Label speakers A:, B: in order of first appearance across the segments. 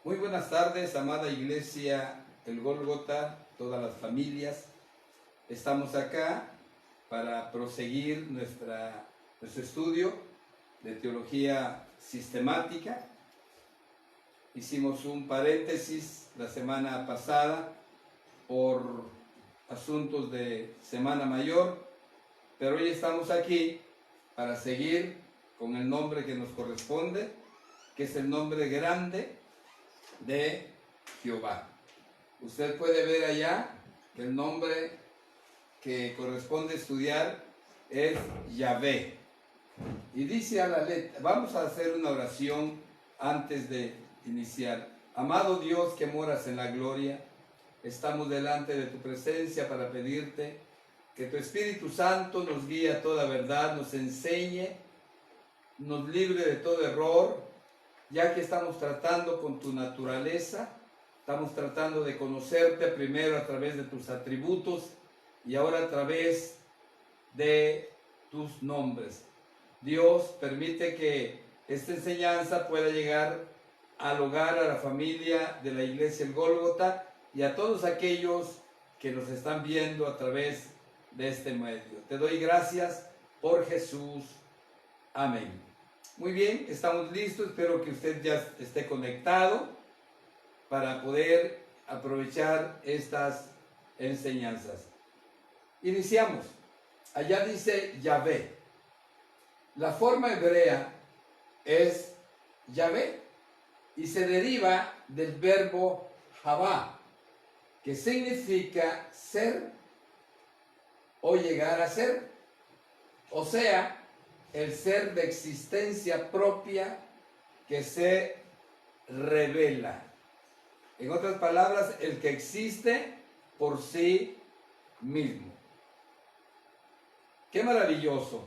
A: Muy buenas tardes, amada iglesia El Gólgota, todas las familias. Estamos acá para proseguir nuestro estudio de teología sistemática. Hicimos un paréntesis la semana pasada por asuntos de Semana Mayor, pero hoy estamos aquí para seguir con el nombre que nos corresponde, que es el nombre grande de Jehová. Usted puede ver allá que el nombre que corresponde estudiar es Yahvé. Y dice a la letra, vamos a hacer una oración antes de iniciar. Amado Dios que moras en la gloria, estamos delante de tu presencia para pedirte que tu Espíritu Santo nos guíe a toda verdad, nos enseñe, nos libre de todo error, ya que estamos tratando con tu naturaleza, estamos tratando de conocerte primero a través de tus atributos y ahora a través de tus nombres. Dios, permite que esta enseñanza pueda llegar al hogar, a la familia de la iglesia El Gólgota y a todos aquellos que nos están viendo a través de este medio. Te doy gracias por Jesús. Amén. Muy bien, estamos listos, espero que usted ya esté conectado para poder aprovechar estas enseñanzas. Iniciamos. Allá dice Yahvé. La forma hebrea es Yahvé y se deriva del verbo Javá, que significa ser o llegar a ser, o sea, el ser de existencia propia que se revela. En otras palabras, el que existe por sí mismo. ¡Qué maravilloso!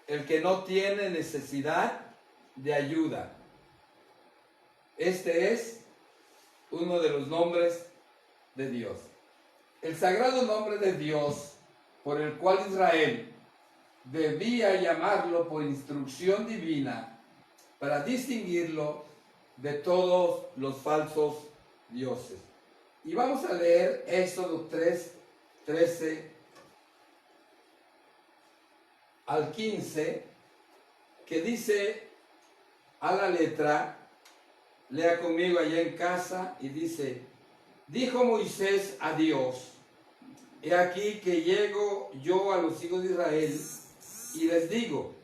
A: El que no tiene necesidad de ayuda. Este es uno de los nombres de Dios. El sagrado nombre de Dios, por el cual Israel debía llamarlo por instrucción divina para distinguirlo de todos los falsos dioses. Y vamos a leer Éxodo 3, 13 al 15, que dice a la letra, lea conmigo allá en casa, y dice: dijo Moisés a Dios: he aquí que llego yo a los hijos de Israel y les digo,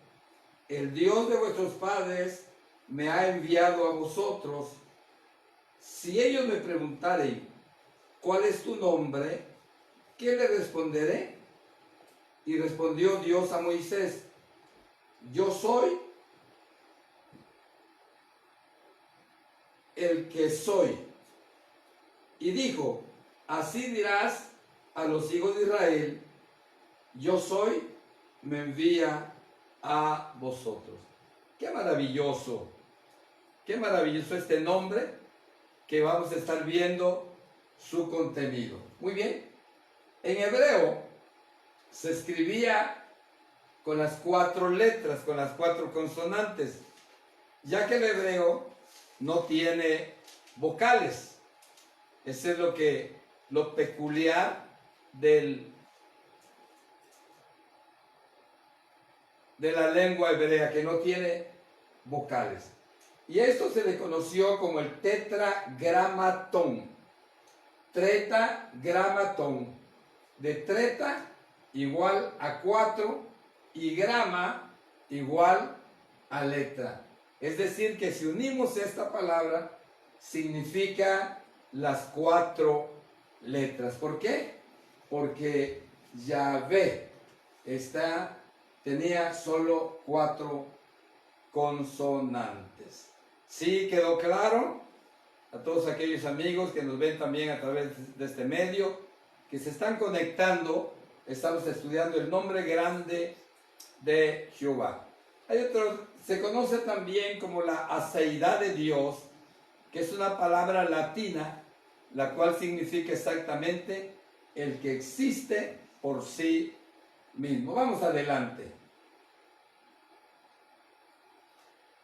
A: el Dios de vuestros padres me ha enviado a vosotros. Si ellos me preguntaren, ¿cuál es tu nombre?, ¿qué le responderé? Y respondió Dios a Moisés: yo soy el que soy. Y dijo: así dirás a los hijos de Israel, yo soy, me envía a vosotros. Qué maravilloso este nombre, que vamos a estar viendo su contenido. Muy bien, en hebreo se escribía con las 4 letras, con las 4 consonantes, ya que el hebreo no tiene vocales. Eso es lo peculiar de la lengua hebrea, que no tiene vocales. Y esto se le conoció como el tetragramatón. Tetragramatón. De treta igual a 4 y grama igual a letra. Es decir, que si unimos esta palabra, significa las 4 letras. ¿Por qué? Porque Yahvé tenía solo 4 consonantes. ¿Sí quedó claro? A todos aquellos amigos que nos ven también a través de este medio, que se están conectando, estamos estudiando el nombre grande de Jehová. Hay otro, se conoce también como la aceidad de Dios, que es una palabra latina, la cual significa exactamente el que existe por sí mismo. Vamos adelante.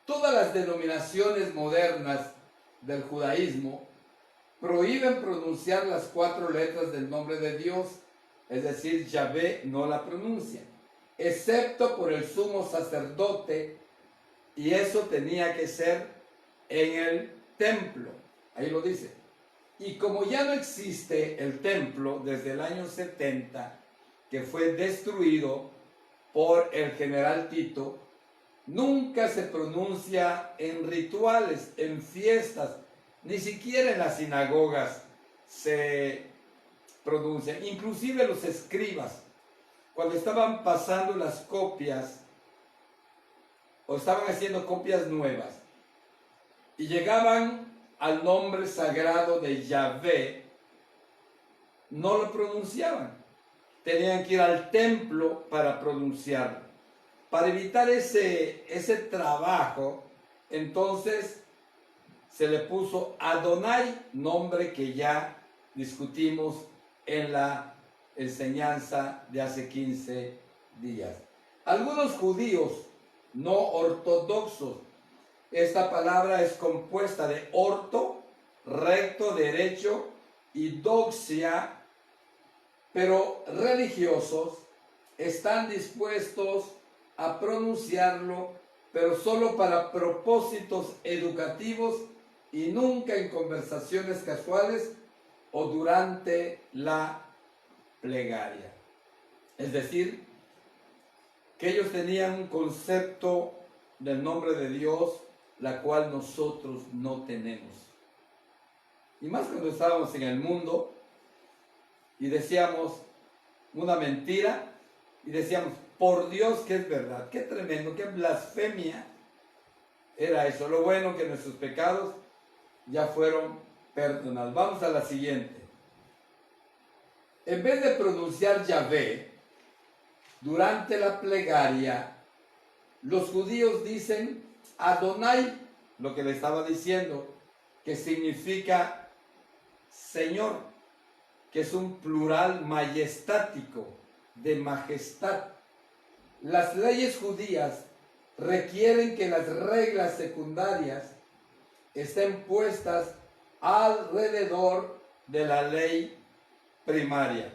A: Todas las denominaciones modernas del judaísmo prohíben pronunciar las 4 letras del nombre de Dios, es decir, Yahvé no la pronuncia, excepto por el sumo sacerdote, y eso tenía que ser en el templo, ahí lo dice. Y como ya no existe el templo desde el año 70, que fue destruido por el general Tito, nunca se pronuncia en rituales, en fiestas, ni siquiera en las sinagogas se pronuncia. Inclusive los escribas, cuando estaban pasando las copias o estaban haciendo copias nuevas y llegaban al nombre sagrado de Yahvé, no lo pronunciaban. Tenían que ir al templo para pronunciarlo. Para evitar ese trabajo, entonces se le puso Adonai, nombre que ya discutimos en la enseñanza de hace 15 días. Algunos judíos no ortodoxos, esta palabra es compuesta de orto, recto, derecho, y doxia, pero religiosos están dispuestos a pronunciarlo, pero solo para propósitos educativos y nunca en conversaciones casuales o durante la plegaria. Es decir, que ellos tenían un concepto del nombre de Dios, la cual nosotros no tenemos. Y más cuando estábamos en el mundo y decíamos una mentira y decíamos, por Dios que es verdad. Qué tremendo, qué blasfemia era eso. Lo bueno que nuestros pecados ya fueron perdonados. Vamos a la siguiente. En vez de pronunciar Yahvé durante la plegaria, los judíos dicen Adonai, lo que le estaba diciendo, que significa Señor, que es un plural majestático, de majestad. Las leyes judías requieren que las reglas secundarias estén puestas alrededor de la ley primaria.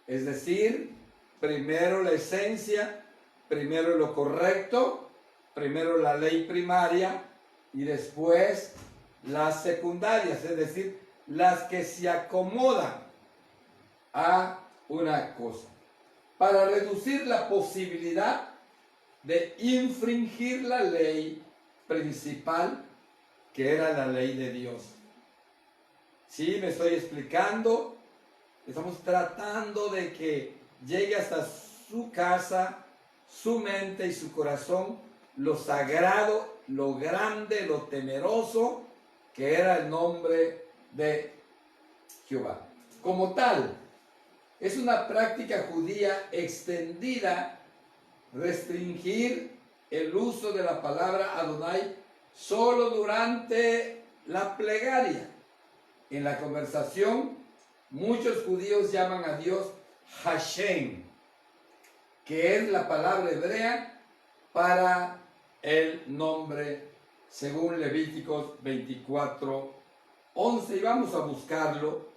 A: Es decir, primero la esencia, primero lo correcto, primero la ley primaria y después las secundarias, es decir, las que se acomodan a una cosa, para reducir la posibilidad de infringir la ley principal, que era la ley de Dios. Sí, me estoy explicando. Estamos tratando de que llegue hasta su casa, su mente y su corazón lo sagrado, lo grande, lo temeroso que era el nombre de Jehová. Como tal, es una práctica judía extendida restringir el uso de la palabra Adonai solo durante la plegaria. En la conversación, muchos judíos llaman a Dios Hashem, que es la palabra hebrea para el nombre, según Levíticos 24:11. Y vamos a buscarlo,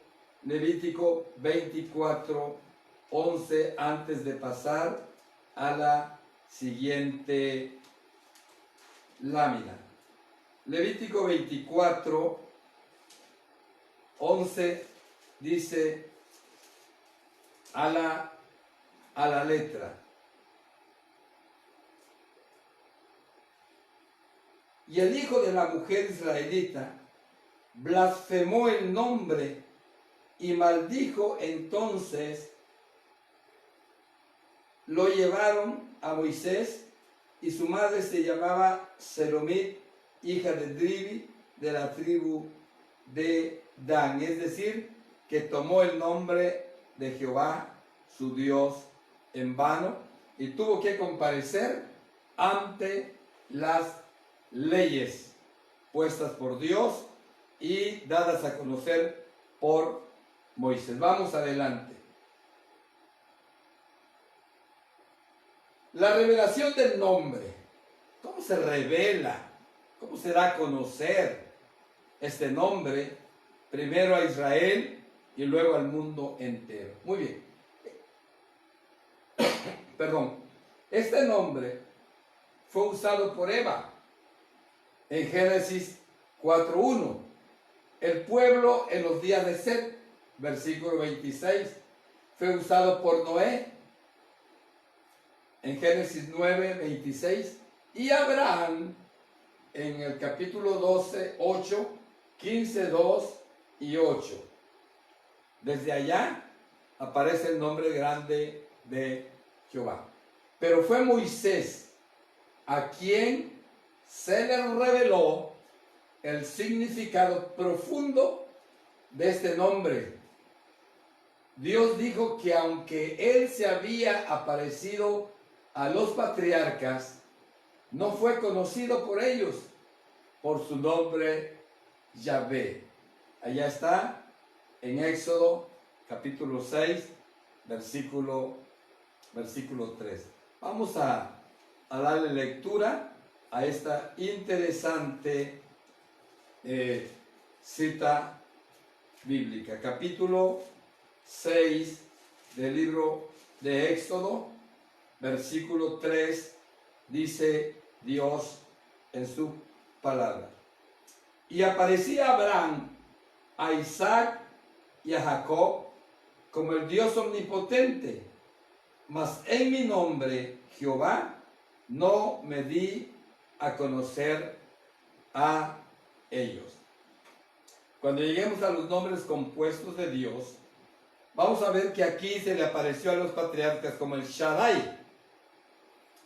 A: Levítico 24:11, antes de pasar a la siguiente lámina. Levítico 24:11 dice a la letra: y el hijo de la mujer israelita blasfemó el nombre y maldijo, entonces lo llevaron a Moisés, y su madre se llamaba Selomit, hija de Dribi, de la tribu de Dan. Es decir, que tomó el nombre de Jehová, su Dios, en vano, y tuvo que comparecer ante las leyes puestas por Dios y dadas a conocer por Moisés. Vamos adelante. La revelación del nombre. ¿Cómo se revela? ¿Cómo se da a conocer? este nombre primero a Israel y luego al mundo entero. Muy bien. Perdón. Este nombre fue usado por Eva en Génesis 4:1. El pueblo en los días de Set, versículo 26, fue usado por Noé en Génesis 9:26 y Abraham en el capítulo 12, 8, 15, 2 y 8. Desde allá aparece el nombre grande de Jehová. Pero fue Moisés a quien se le reveló el significado profundo de este nombre. Dios dijo que aunque él se había aparecido a los patriarcas, no fue conocido por ellos por su nombre Yahvé. Allá está en Éxodo capítulo 6, versículo 3. Vamos a darle lectura a esta interesante cita bíblica. Capítulo 6 del libro de Éxodo, versículo 3, dice Dios en su palabra. Y aparecía a Abraham, a Isaac y a Jacob como el Dios omnipotente, mas en mi nombre, Jehová, no me di a conocer a ellos. Cuando lleguemos a los nombres compuestos de Dios, vamos a ver que aquí se le apareció a los patriarcas como el Shaddai,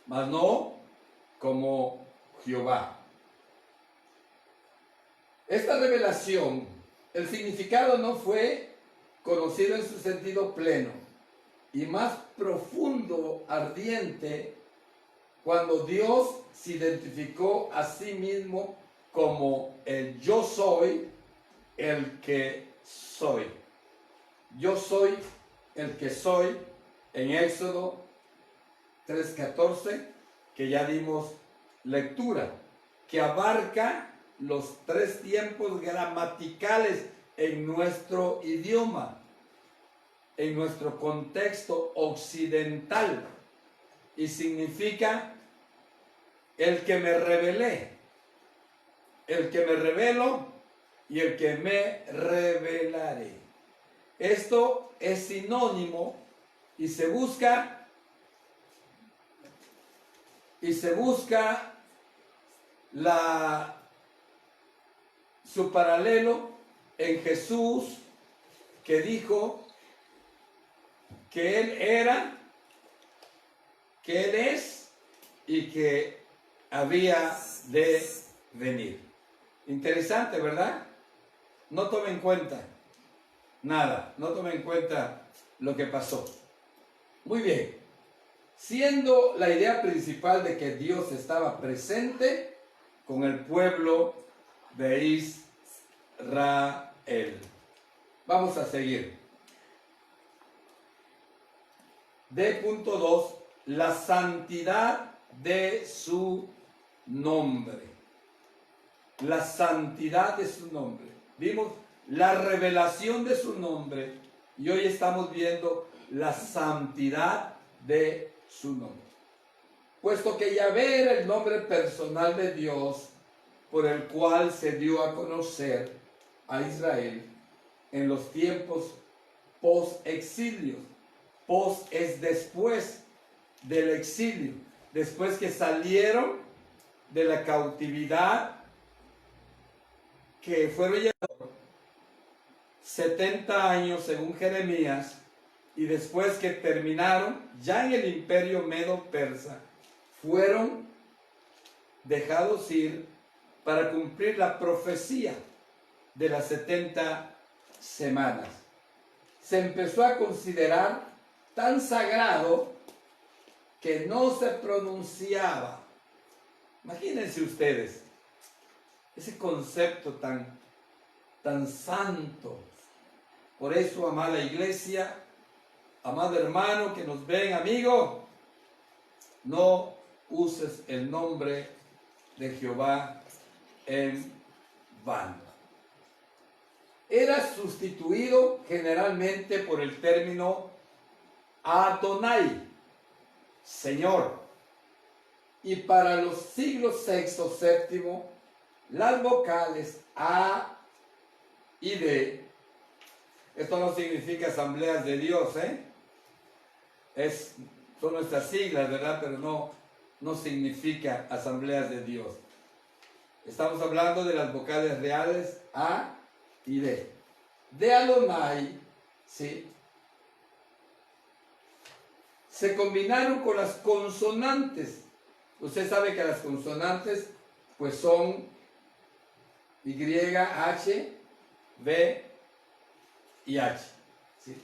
A: mas no como Jehová. Esta revelación, el significado no fue conocido en su sentido pleno y más profundo, ardiente, cuando Dios se identificó a sí mismo como el yo soy, el que soy. Yo soy el que soy en Éxodo 3:14, que ya dimos lectura, que abarca los 3 tiempos gramaticales en nuestro idioma, en nuestro contexto occidental, y significa el que me revelé, el que me revelo y el que me revelaré. Esto es sinónimo y se busca su paralelo en Jesús, que dijo que Él era, que Él es y que había de venir. Interesante, ¿verdad? No tome en cuenta nada, no tome en cuenta lo que pasó. Muy bien, siendo la idea principal de que Dios estaba presente con el pueblo de Israel. Vamos a seguir. D.2. La santidad de su nombre. La santidad de su nombre. Vimos la revelación de su nombre y hoy estamos viendo la santidad de su nombre. Puesto que Yahvé era el nombre personal de Dios por el cual se dio a conocer a Israel en los tiempos post-exilio. Post es después del exilio, después que salieron de la cautividad, que fueron llevados 70 años según Jeremías, y después que terminaron ya en el imperio medo-persa, fueron dejados ir para cumplir la profecía de las 70 semanas. Se empezó a considerar tan sagrado que no se pronunciaba. Imagínense ustedes ese concepto tan santo. Por eso, amada iglesia, amado hermano que nos ven, amigo, no uses el nombre de Jehová en vano. era sustituido generalmente por el término Adonai, Señor. Y para los siglos VI, VII, las vocales A y D, esto no significa asambleas de Dios, son nuestras siglas, ¿verdad? Pero no significa asambleas de Dios. Estamos hablando de las vocales reales A y D. De Adonai, ¿sí?, se combinaron con las consonantes. Usted sabe que las consonantes pues son Y, H, B y H, ¿sí?,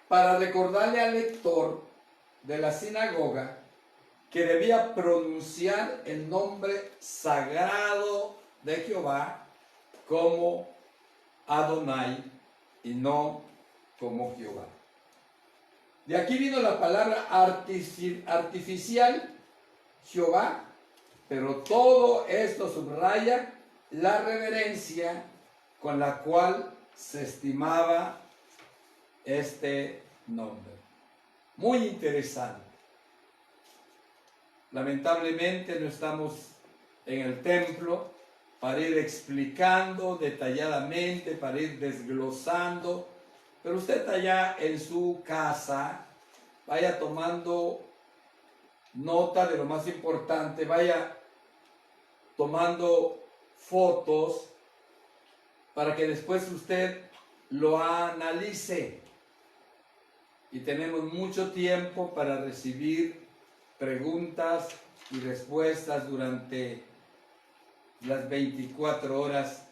A: para recordarle al lector de la sinagoga que debía pronunciar el nombre sagrado de Jehová como Adonai y no como Jehová. De aquí vino la palabra artificial, Jehová, pero todo esto subraya la reverencia con la cual se estimaba este nombre. Muy interesante. Lamentablemente no estamos en el templo para ir explicando detalladamente, para ir desglosando, pero usted allá en su casa vaya tomando nota de lo más importante, vaya tomando fotos para que después usted lo analice. Y tenemos mucho tiempo para recibir preguntas y respuestas durante las 24 horas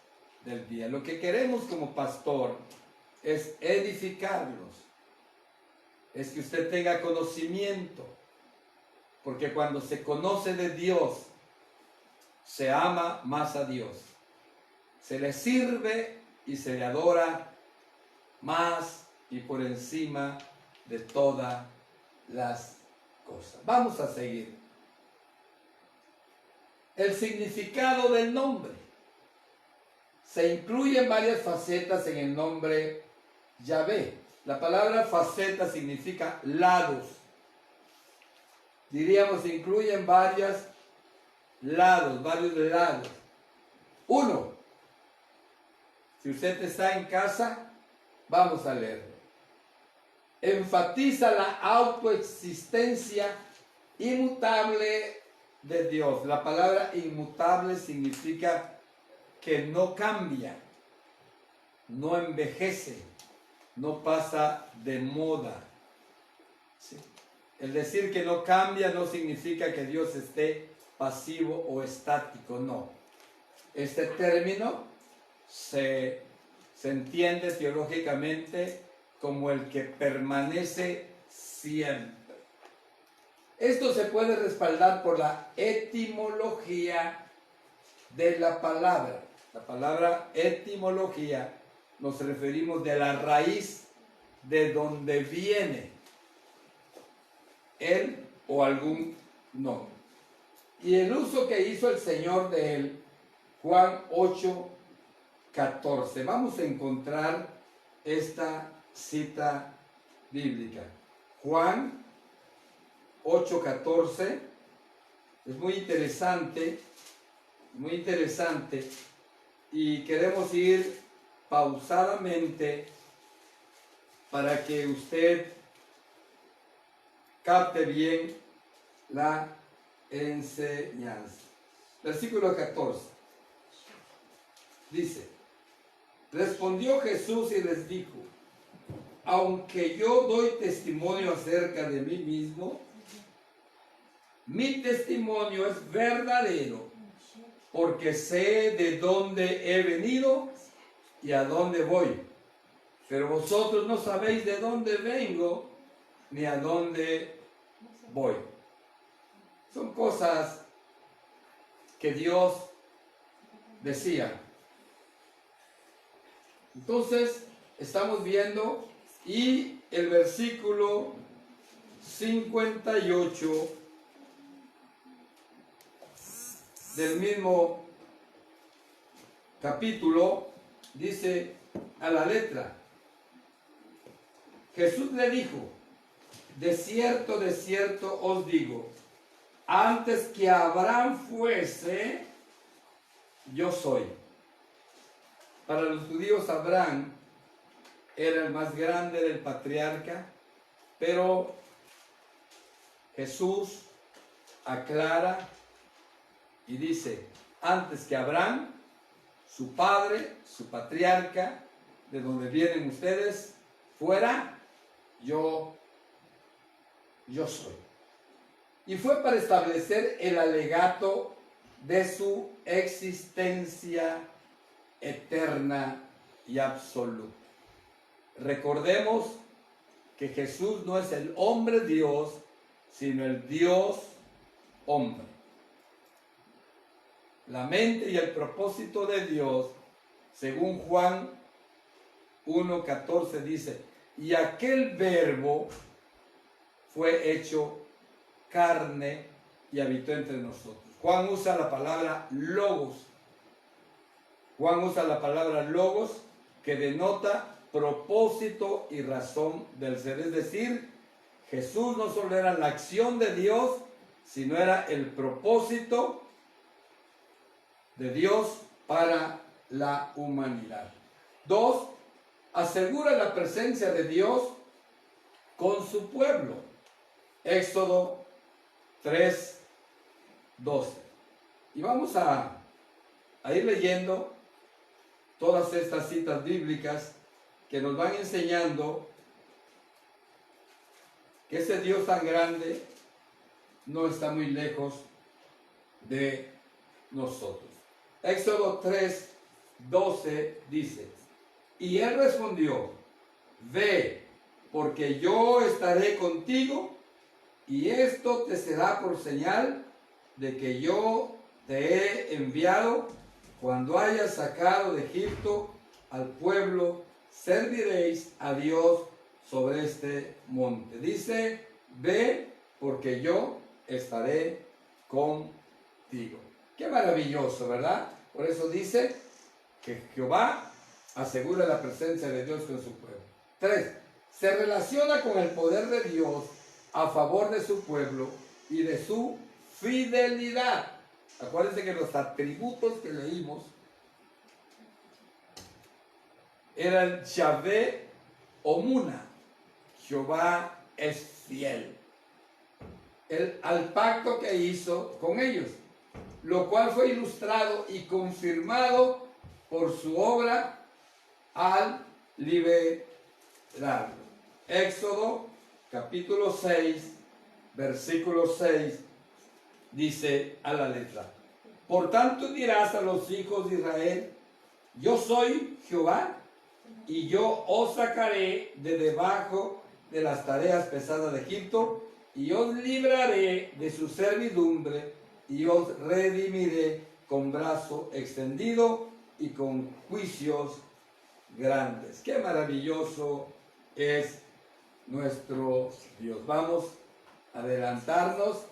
A: del día. Lo que queremos como pastor es edificarlos, es que usted tenga conocimiento, porque cuando se conoce de Dios, se ama más a Dios, se le sirve y se le adora más y por encima de todas las cosas. Vamos a seguir. El significado del nombre. Se incluyen varias facetas en el nombre Yahvé. La palabra faceta significa lados. Diríamos, se incluyen varios lados. Uno, si usted está en casa, vamos a leerlo. Enfatiza la autoexistencia inmutable de Dios. La palabra inmutable significa que no cambia, no envejece, no pasa de moda. ¿Sí? El decir que no cambia no significa que Dios esté pasivo o estático, no. Este término se entiende teológicamente como el que permanece siempre. Esto se puede respaldar por la etimología de la palabra. La palabra etimología nos referimos de la raíz de donde viene él o algún nombre. Y el uso que hizo el Señor de él, Juan 8:14. Vamos a encontrar esta cita bíblica. Juan 8:14. Es muy interesante, y queremos ir pausadamente para que usted capte bien la enseñanza. Versículo 14. Dice: respondió Jesús y les dijo: aunque yo doy testimonio acerca de mí mismo, mi testimonio es verdadero, porque sé de dónde he venido y a dónde voy. Pero vosotros no sabéis de dónde vengo ni a dónde voy. Son cosas que Dios decía. Entonces, estamos viendo, y el versículo 58 del mismo capítulo dice: a la letra. Jesús le dijo, de cierto os digo, antes que Abraham fuese, yo soy. Para los judíos Abraham era el más grande del patriarca, pero Jesús aclara y dice, antes que Abraham, su padre, su patriarca, de donde vienen ustedes, fuera, yo soy. Y fue para establecer el alegato de su existencia eterna y absoluta. Recordemos que Jesús no es el hombre Dios, sino el Dios hombre. La mente y el propósito de Dios, según Juan 1:14 dice, y aquel verbo fue hecho carne y habitó entre nosotros. Juan usa la palabra logos. Juan usa la palabra logos que denota propósito y razón del ser. Es decir, Jesús no solo era la acción de Dios, sino era el propósito de Dios para la humanidad. 2. Asegura la presencia de Dios con su pueblo. Éxodo 3:12. Y vamos a ir leyendo todas estas citas bíblicas que nos van enseñando que ese Dios tan grande no está muy lejos de nosotros. Éxodo 3:12 dice, y él respondió, ve, porque yo estaré contigo, y esto te será por señal de que yo te he enviado. Cuando hayas sacado de Egipto al pueblo, serviréis a Dios sobre este monte. Dice, ve, porque yo estaré contigo. Qué maravilloso, ¿verdad? Por eso dice que Jehová asegura la presencia de Dios con su pueblo. 3. Se relaciona con el poder de Dios a favor de su pueblo y de su fidelidad. Acuérdense que los atributos que leímos eran Yahvé o Muna. Jehová es fiel al pacto que hizo con ellos, lo cual fue ilustrado y confirmado por su obra al liberarlo. Éxodo capítulo 6, versículo 6 dice a la letra, por tanto dirás a los hijos de Israel, yo soy Jehová, y yo os sacaré de debajo de las tareas pesadas de Egipto, y os libraré de su servidumbre, y os redimiré con brazo extendido y con juicios grandes. Qué maravilloso es nuestro Dios. Vamos a adelantarnos.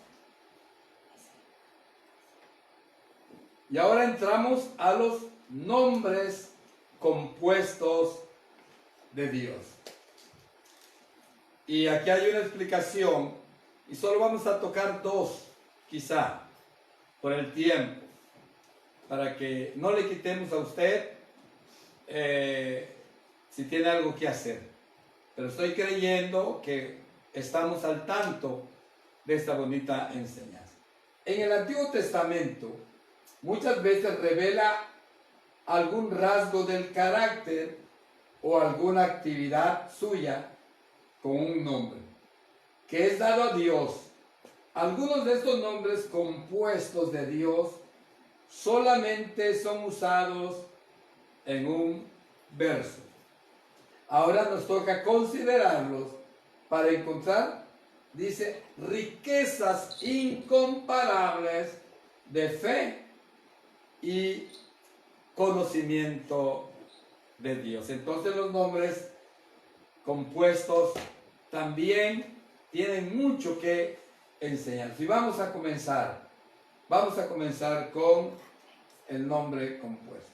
A: Y ahora entramos a los nombres compuestos de Dios. Y aquí hay una explicación, y solo vamos a tocar dos, quizá, por el tiempo, para que no le quitemos a usted si tiene algo que hacer. Pero estoy creyendo que estamos al tanto de esta bonita enseñanza. En el Antiguo Testamento, muchas veces revela algún rasgo del carácter o alguna actividad suya con un nombre que es dado a Dios. Algunos de estos nombres compuestos de Dios solamente son usados en un verso. Ahora nos toca considerarlos para encontrar, dice, riquezas incomparables de fe y conocimiento de Dios. Entonces los nombres compuestos también tienen mucho que enseñar. Y vamos a comenzar con el nombre compuesto.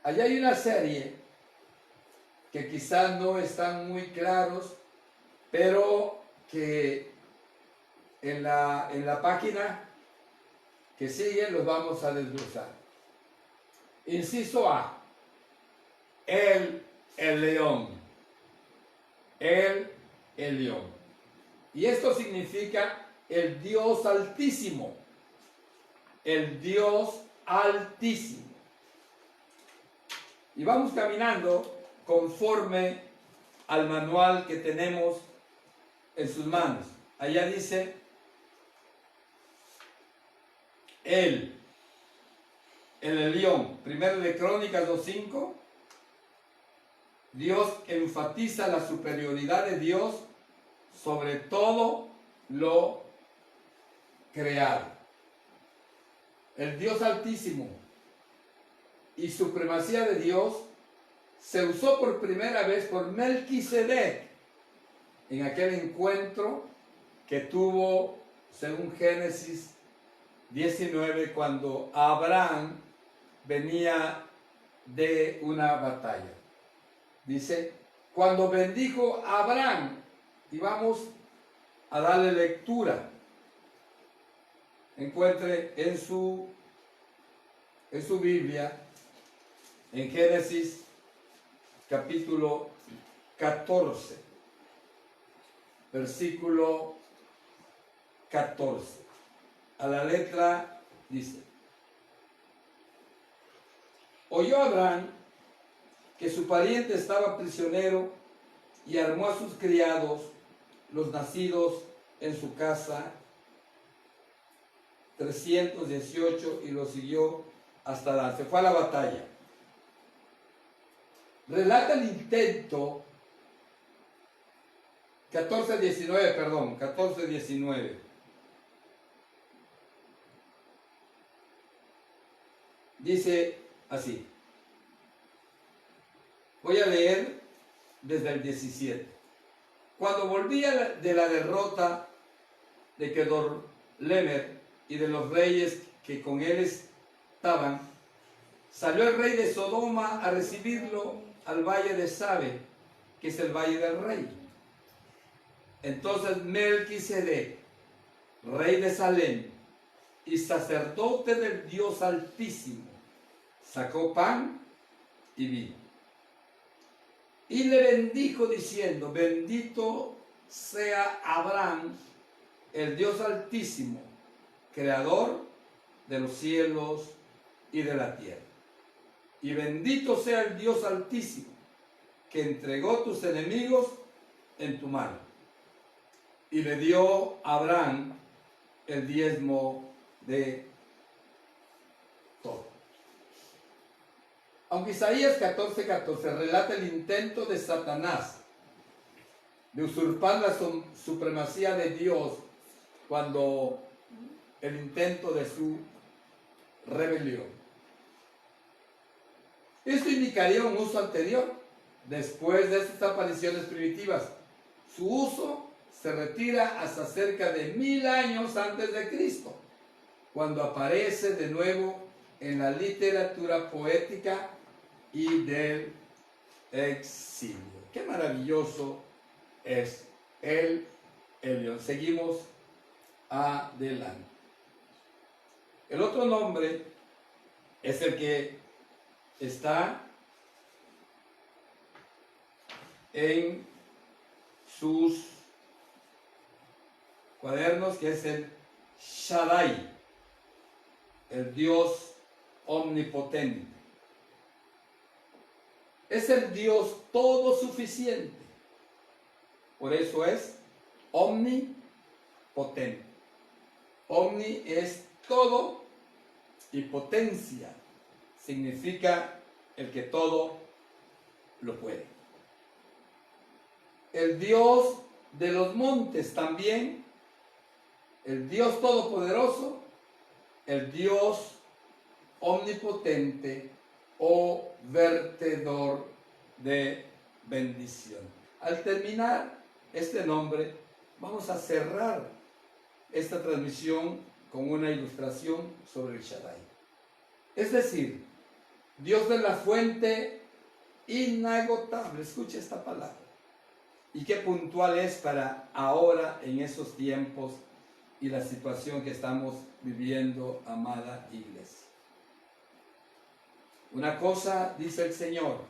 A: Allá hay una serie que quizás no están muy claros, pero que en la página que sigue los vamos a desglosar. Inciso A, el león. El león. Y esto significa el Dios Altísimo. El Dios Altísimo. Y vamos caminando conforme al manual que tenemos en sus manos. Allá dice el león. Primero de Crónicas 2:5. Dios enfatiza la superioridad de Dios sobre todo lo creado. El Dios Altísimo y supremacía de Dios se usó por primera vez por Melquisedec en aquel encuentro que tuvo, según Génesis 19, cuando Abraham venía de una batalla. Dice, cuando bendijo a Abraham, y vamos a darle lectura. Encuentre en su Biblia, en Génesis capítulo 14, versículo 14. A la letra dice, oyó Abraham que su pariente estaba prisionero y armó a sus criados, los nacidos en su casa, 318, y lo siguió hasta Dan. Se fue a la batalla. Relata el intento, 14:19. Dice así. Voy a leer desde el 17. Cuando volvía de la derrota de Kedorlaomer y de los reyes que con él estaban, salió el rey de Sodoma a recibirlo al valle de Sabe, que es el valle del rey. Entonces Melquisedec, rey de Salem y sacerdote del Dios Altísimo, sacó pan y vino. Y le bendijo diciendo, bendito sea Abraham, el Dios Altísimo, creador de los cielos y de la tierra. Y bendito sea el Dios Altísimo, que entregó tus enemigos en tu mano. Y le dio a Abraham el diezmo de todo. Aunque Isaías 14:14 relata el intento de Satanás de usurpar la supremacía de Dios cuando el intento de su rebelión. Esto indicaría un uso anterior, después de estas apariciones primitivas. Su uso se retira hasta cerca de 1000 años antes de Cristo, cuando aparece de nuevo en la literatura poética y del exilio. Qué maravilloso es el león. Seguimos adelante. El otro nombre es el que está en sus cuadernos, que es el Shaddai, el Dios omnipotente. Es el Dios todo suficiente. Por eso es omnipotente. Omni es todo y potencia significa el que todo lo puede. El Dios de los montes también, el Dios todopoderoso, el Dios omnipotente o vertedor de bendición. Al terminar este nombre, vamos a cerrar esta transmisión con una ilustración sobre el Shaddai. Es decir, Dios de la fuente inagotable. Escucha esta palabra. Y qué puntual es para ahora en esos tiempos y la situación que estamos viviendo, amada iglesia. Una cosa dice el Señor: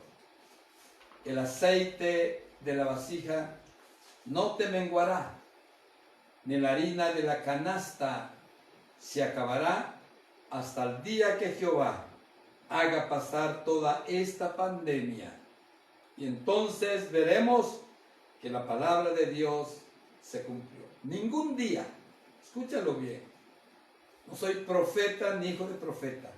A: el aceite de la vasija no te menguará, ni la harina de la canasta se acabará hasta el día que Jehová haga pasar toda esta pandemia. Y entonces veremos que la palabra de Dios se cumplió. Ningún día, escúchalo bien, no soy profeta ni hijo de profeta,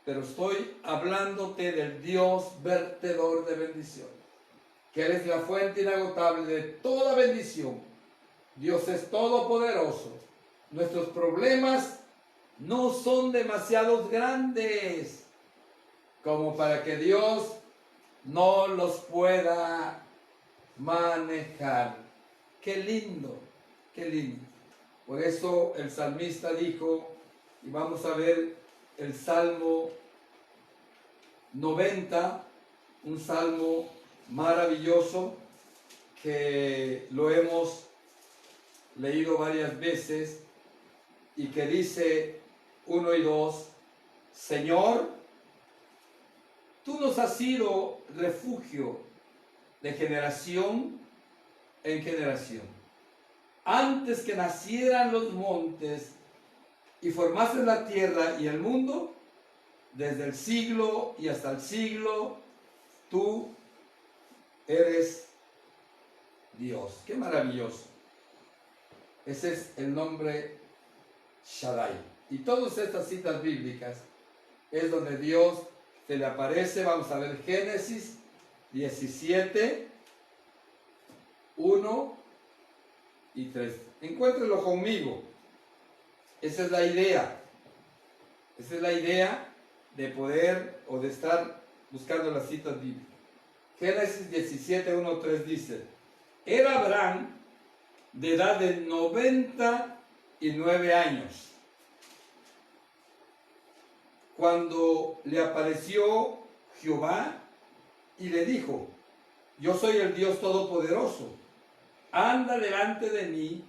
A: pero estoy hablándote del Dios vertedor de bendición, que Él es la fuente inagotable de toda bendición. Dios es todopoderoso. Nuestros problemas no son demasiado grandes como para que Dios no los pueda manejar. Qué lindo, qué lindo. Por eso el salmista dijo, y vamos a ver el Salmo 90, un salmo maravilloso que lo hemos leído varias veces y que dice 1 y 2, Señor, tú nos has sido refugio de generación en generación. Antes que nacieran los montes y formases la tierra y el mundo, desde el siglo y hasta el siglo, tú eres Dios. ¡Qué maravilloso! Ese es el nombre Shaddai. Y todas estas citas bíblicas es donde Dios se le aparece. Vamos a ver Génesis 17, 1 y 3. Encuéntrenlo conmigo. Esa es la idea. Esa es la idea de poder o de estar buscando las citas bíblicas. Génesis 17, 1, 3 dice, era Abraham de edad de 99 años cuando le apareció Jehová y le dijo, yo soy el Dios Todopoderoso, anda delante de mí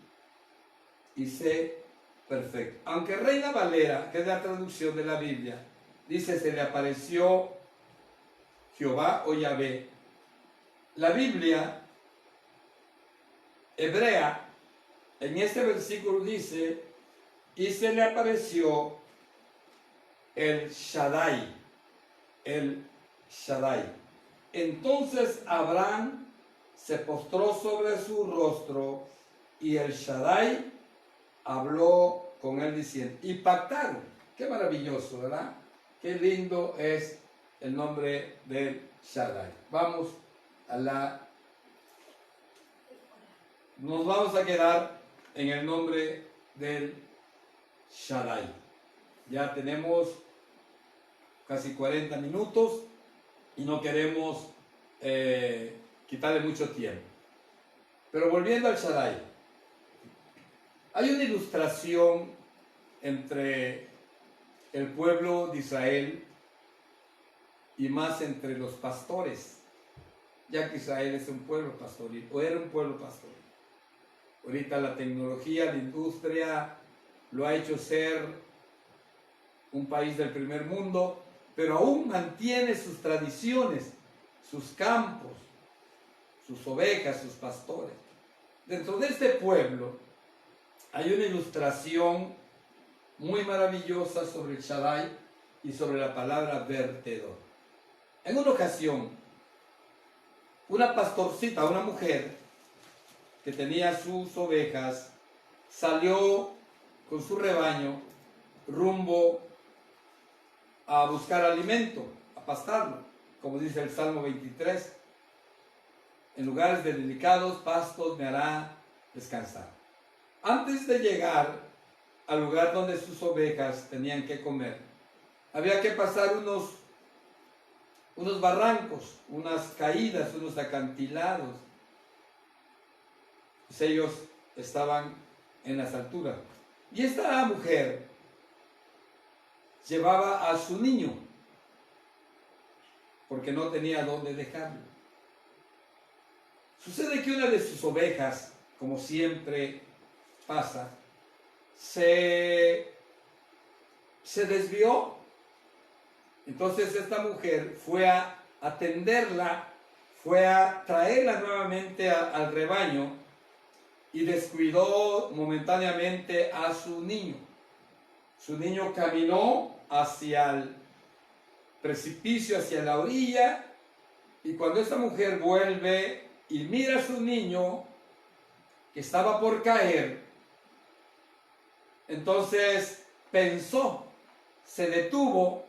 A: y sé perfecto. Aunque Reina Valera, que es la traducción de la Biblia, dice se le apareció Jehová o Yahvé, la Biblia hebrea en este versículo dice y se le apareció el Shaddai, el Shaddai. Entonces Abraham se postró sobre su rostro y el Shaddai habló con él diciendo, y pactaron. Qué maravilloso, ¿verdad? Qué lindo es el nombre del Shaddai. Vamos nos vamos a quedar en el nombre del Shaddai. Ya tenemos casi 40 minutos y no queremos quitarle mucho tiempo. Pero volviendo al Shaddai, hay una ilustración entre el pueblo de Israel y más entre los pastores, ya que Israel es un pueblo pastoril, o era un pueblo pastoril. Ahorita la tecnología, la industria lo ha hecho ser un país del primer mundo, pero aún mantiene sus tradiciones, sus campos, sus ovejas, sus pastores. Dentro de este pueblo hay una ilustración muy maravillosa sobre el Shaddai y sobre la palabra vertedor. En una ocasión, una pastorcita, una mujer que tenía sus ovejas, salió con su rebaño rumbo a buscar alimento, a pastarlo, como dice el Salmo 23. En lugares de delicados pastos me hará descansar. Antes de llegar al lugar donde sus ovejas tenían que comer, había que pasar unos barrancos, unas caídas, unos acantilados. Pues ellos estaban en las alturas. Y esta mujer llevaba a su niño. porque no tenía dónde dejarlo. Sucede que una de sus ovejas, como siempre pasa, se desvió. Entonces esta mujer fue a atenderla, fue a traerla nuevamente al rebaño y descuidó momentáneamente a su niño. Su niño caminó hacia el precipicio, hacia la orilla, y cuando esta mujer vuelve y mira a su niño que estaba por caer, entonces pensó, se detuvo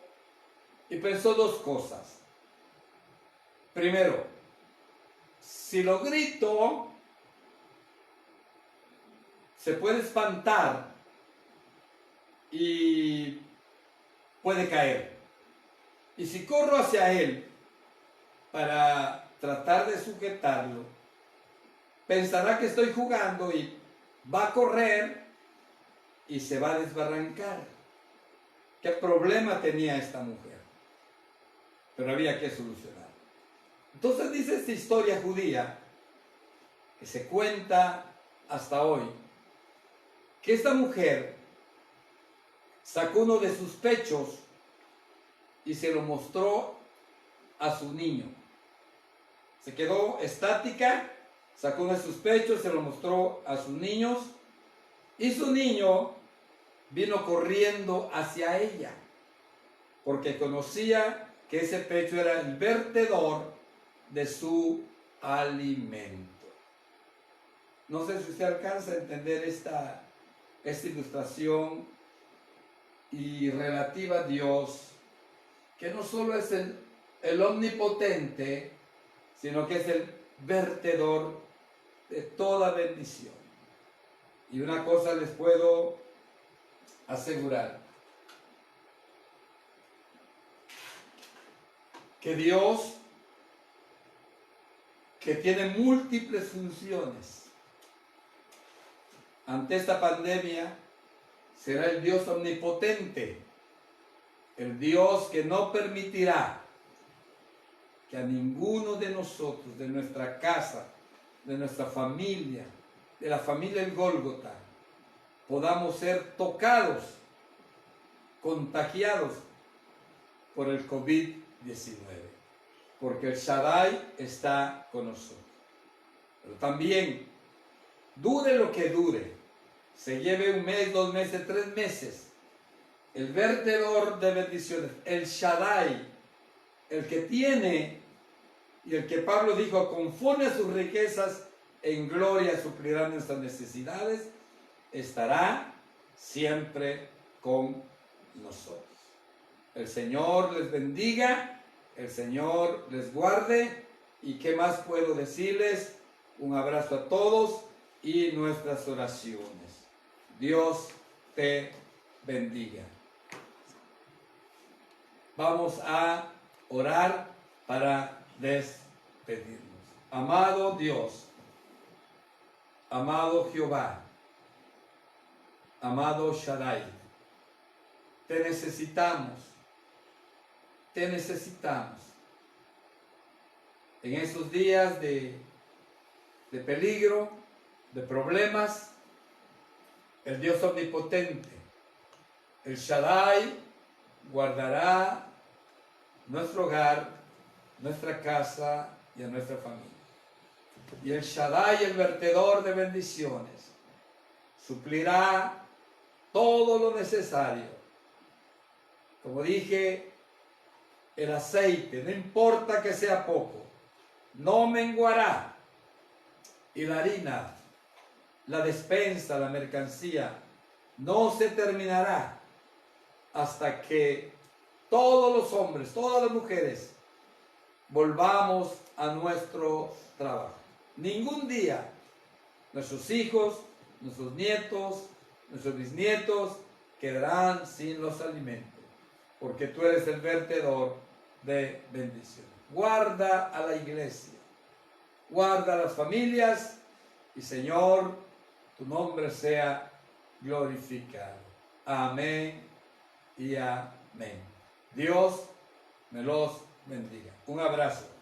A: y pensó dos cosas. Primero, si lo grito, se puede espantar y puede caer. Y si corro hacia él para tratar de sujetarlo, pensará que estoy jugando y va a correr y se va a desbarrancar. ¿Qué problema tenía esta mujer? Pero había que solucionar. Entonces dice esta historia judía, que se cuenta hasta hoy, que esta mujer sacó uno de sus pechos y se lo mostró a su niño. Se quedó estática, sacó uno de sus pechos, se lo mostró a sus niños, y su niño vino corriendo hacia ella, porque conocía que ese pecho era el vertedor de su alimento. No sé si usted alcanza a entender esta ilustración y relativa a Dios, que no solo es el omnipotente, sino que es el vertedor de toda bendición. Y una cosa les puedo asegurar, que Dios, que tiene múltiples funciones, ante esta pandemia será el Dios omnipotente, el Dios que no permitirá que a ninguno de nosotros, de nuestra casa, de nuestra familia, de la familia del Gólgota, podamos ser tocados, contagiados por el COVID-19, porque el Shaddai está con nosotros. Pero también, dure lo que dure, se lleve 1 mes, 2 meses, 3 meses, el vertedor de bendiciones, el Shaddai, el que tiene y el que Pablo dijo, conforme a sus riquezas, en gloria suplirá nuestras necesidades, estará siempre con nosotros. El Señor les bendiga, el Señor les guarde, y qué más puedo decirles, un abrazo a todos y nuestras oraciones. Dios te bendiga. Vamos a orar para despedirnos. Amado Dios, amado Jehová, amado Shaddai, te necesitamos, te necesitamos. En esos días de peligro, de problemas, el Dios omnipotente, el Shaddai, guardará nuestro hogar, nuestra casa y a nuestra familia. Y el Shaddai, el vertedor de bendiciones, suplirá todo lo necesario. Como dije, el aceite, no importa que sea poco, no menguará. Y la harina, la despensa, la mercancía, no se terminará hasta que todos los hombres, todas las mujeres, volvamos a nuestro trabajo. Ningún día nuestros hijos, nuestros nietos, nuestros bisnietos quedarán sin los alimentos, porque tú eres el vertedor de bendiciones. Guarda a la iglesia, guarda a las familias, y Señor, tu nombre sea glorificado. Amén y amén. Dios me los bendiga. Un abrazo.